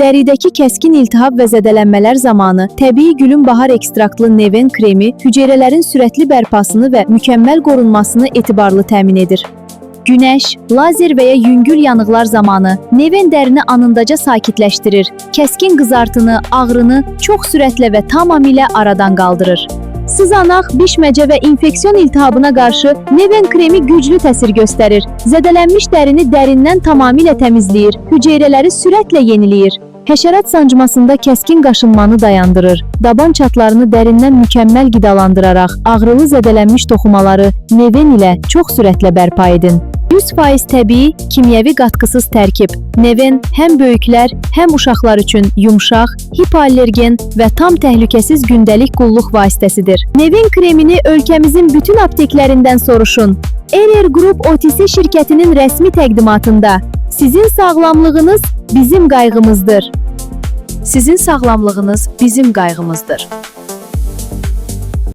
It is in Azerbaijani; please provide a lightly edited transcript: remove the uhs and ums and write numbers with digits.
Dəridəki kəskin iltihab və zədələnmələr zamanı təbii gülün bahar ekstraktlı Neven kremi hüceyrələrin sürətli bərpasını və mükəmməl qorunmasını etibarlı təmin edir. Günəş, lazer və ya yüngül yanıqlar zamanı Neven dərini anındaca sakitləşdirir, kəskin qızartını, ağrını çox sürətlə və tamamilə aradan qaldırır. Sızanaq, bişməcə və infeksiyon iltihabına qarşı Neven kremi güclü təsir göstərir. Zədələnmiş dərini dərindən tamamilə təmizləyir, hüceyrələri sürətlə yeniləyir. Həşərat sancmasında kəskin qaşınmanı dayandırır. Daban çatlarını dərindən mükəmməl qidalandıraraq ağrılı zədələnmiş toxumaları Neven ilə çox sürətlə bərpa edin. 100% təbii, kimyəvi qatqısız tərkib. Neven həm böyüklər, həm uşaqlar üçün yumşaq, hipoallergen və tam təhlükəsiz gündəlik qulluq vasitəsidir. Neven kremini ölkəmizin bütün apteklərindən soruşun. Erer Group OTC şirkətinin rəsmi təqdimatında sizin sağlamlığınız bizim qayğımızdır. Sizin sağlamlığınız bizim qayğımızdır.